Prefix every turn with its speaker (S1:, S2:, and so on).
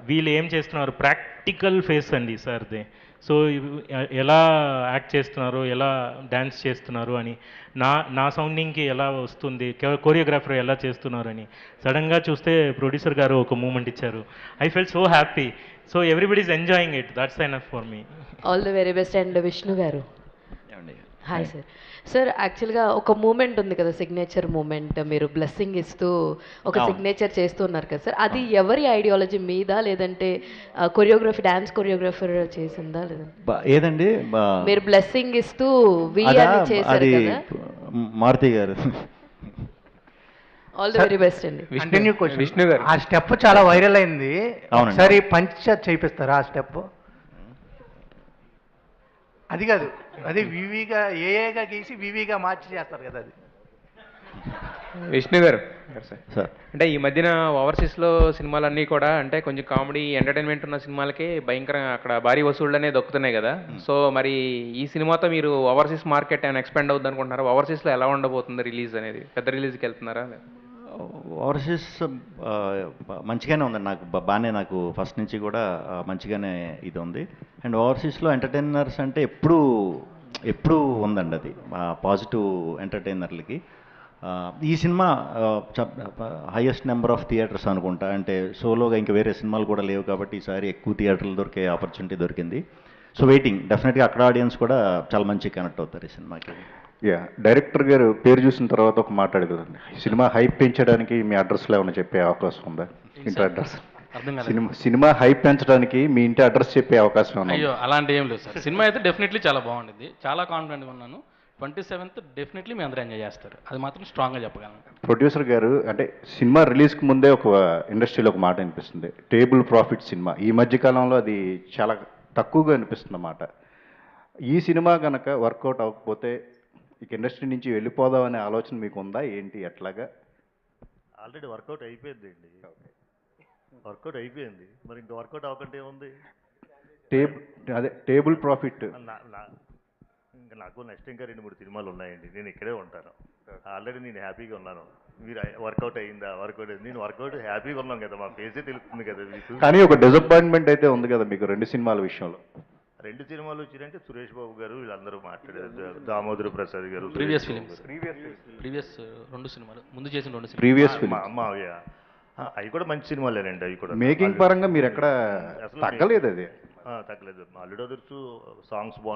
S1: వీళ్ళు ఏం చేస్తున్నారు, ప్రాక్టికల్ ఫేస్ అండి సార్ది. సో ఎలా యాక్ట్ చేస్తున్నారు, ఎలా డ్యాన్స్ చేస్తున్నారు అని, నా నా సౌండింగ్కి ఎలా వస్తుంది, కోరియోగ్రాఫర్ ఎలా చేస్తున్నారు అని సడన్గా చూస్తే ప్రొడ్యూసర్ గారు ఒక మూమెంట్ ఇచ్చారు. I fell so happy. So everybody is enjoying it, that's enough for me.
S2: All the very best. And Vishnu garu,
S3: ఏమండి?
S2: Hi sir. సార్ యాక్చువల్గా ఒక మూమెంట్ ఉంది కదా, సిగ్నేచర్ మూమెంట్, మీరు బ్లెస్సింగ్ ఇస్తూ ఒక
S3: అవును.
S2: సిగ్నేచర్ చేస్తూ ఉన్నారు కదా సార్, అది ఎవరి ఐడియాలజీ మీదా, లేదంటే కొరియోగ్రఫీ, డాన్స్ కొరియోగ్రాఫర్ చేసిందా, లేదంటే
S3: ఏదండి
S2: మీరు బ్లెస్సింగ్ ఇస్తూ వి
S3: అదా?
S2: అని చేశారు
S3: అది
S2: కదా?
S3: మారుతి గారు.
S2: ఆల్ ది వెరీ బెస్ట్ అండి.
S4: Continue question.
S5: విష్ణు గారు.
S4: ఆ స్టెప్ చాలా వైరల్ అయింది.
S3: అవునండి.
S4: ఒకసారి పంచ చేపిస్తారా ఆ స్టెప్? అది కాదు, అది వివిగా ఏఏగా గీసి వివిగా మార్చి చేస్తారు కదా అది.
S5: విష్ణు గారు సార్,
S3: సార్
S5: అంటే ఈ మధ్యన ఓవర్సీస్లో సినిమాలన్నీ కూడా అంటే కొంచెం కామెడీ ఎంటర్టైన్మెంట్ ఉన్న సినిమాలకి భయంకరంగా అక్కడ భారీ వసూళ్ళు అనేది దొక్కుతున్నాయి కదా. సో మరి ఈ సినిమాతో మీరు ఓవర్సీస్ మార్కెట్ ఏమైనా ఎక్స్పెండ్ అవుద్ది అనుకుంటున్నారా? ఓవర్సీస్లో ఎలా ఉండబోతుంది రిలీజ్ అనేది? పెద్ద రిలీజ్కి వెళ్తున్నారా?
S3: ఓవర్సీస్ మంచిగానే ఉందండి. నాకు బాగానే, నాకు ఫస్ట్ నుంచి కూడా మంచిగానే ఇది ఉంది. అండ్ ఓవర్సీస్లో ఎంటర్టైనర్స్ అంటే ఎప్పుడూ ఉందండి అది, పాజిటివ్ ఎంటర్టైనర్లకి. ఈ cinema highest number of theatres అనుకుంటా. అంటే సోలోగా ఇంకా వేరే సినిమాలు కూడా లేవు కాబట్టి ఈసారి ఎక్కువ థియేటర్లు దొరికే ఆపర్చునిటీ దొరికింది. సో వెయిటింగ్, డెఫినెట్గా అక్కడ ఆడియన్స్ కూడా చాలా మంచి కనెక్ట్ అవుతారు ఈ సినిమాకి.
S6: డైరెక్టర్ గారు పేరు చూసిన తర్వాత ఒక మాట్లాడగలండి, సినిమా హైప్ పెంచడానికి మీ అడ్రస్లో ఏమైనా చెప్పే అవకాశం ఉందా? ఇంటి అడ్రస్, సినిమా హైప్ పెంచడానికి మీ ఇంటి అడ్రస్ చెప్పే అవకాశం ఉందా?
S7: అయ్యో అలాంటి ఏం లేదు సార్. సినిమా అయితే డెఫినెట్లీ చాలా బాగుంటుంది, చాలా కాన్ఫిడెంట్గా ఉన్నాను. 27th డెఫినెట్లీ మీ అందరూ ఎంజాయ్ చేస్తారు, అది మాత్రం స్ట్రాంగ్గా చెప్పగలను.
S6: ప్రొడ్యూసర్ గారు, అంటే సినిమా రిలీజ్కి ముందే ఒక ఇండస్ట్రీలో ఒక మాట అనిపిస్తుంది, టేబుల్ ప్రాఫిట్ సినిమా. ఈ మధ్యకాలంలో అది చాలా తక్కువగా అనిపిస్తుంది అన్నమాట. ఈ సినిమా కనుక వర్కౌట్ అవ్వకపోతే ఇక ఇండస్ట్రీ నుంచి వెళ్ళిపోదాం అనే ఆలోచన మీకు ఉందా ఏంటి, ఎట్లాగా?
S8: ఆల్రెడీ వర్కౌట్ అయిపోయింది అండి, వర్కౌట్ అయిపోయింది. మరి ఇంకా వర్కౌట్ అవ్వకంటే ఏముంది?
S6: Table profit.
S8: ఇంకా నాకు నెక్స్ట్ ఇంకా 2-3 సినిమాలు ఉన్నాయండి, నేను ఇక్కడే ఉంటాను. ఆల్రెడీ నేను హ్యాపీగా ఉన్నాను. మీరు వర్కౌట్ అయిందా, వర్కౌట్ అయింది, నేను వర్కౌట్ హ్యాపీగా ఉన్నాను కదా, మా ఫేసే తెలుస్తుంది కదా మీకు.
S6: కానీ ఒక డిసప్పాయింట్మెంట్ అయితే ఉంది కదా మీకు 2 సినిమాల విషయంలో.
S8: 2 సినిమాలు వచ్చినాయంటే సురేష్ బాబు గారు వీళ్ళందరూ మాట్లాడారు, దామోదర్ ప్రసాద్ గారు,
S7: ప్రీవియస్ ఫిలిమ్స్, ప్రీవియస్ 2 సినిమాలు, ముందు చేసిన 2 సినిమాలు,
S6: ప్రీవియస్ ఫిల్మ్
S8: మావయ్య, అవి కూడా మంచి సినిమాలేనండి. అవి కూడా
S6: మేకింగ్ పరంగా మీరు ఎక్కడ తగ్గలేదు, అది
S8: తగ్గలేదు. మా అల్లుడు అదుర్సు సాంగ్స్ బాగుంటాయి.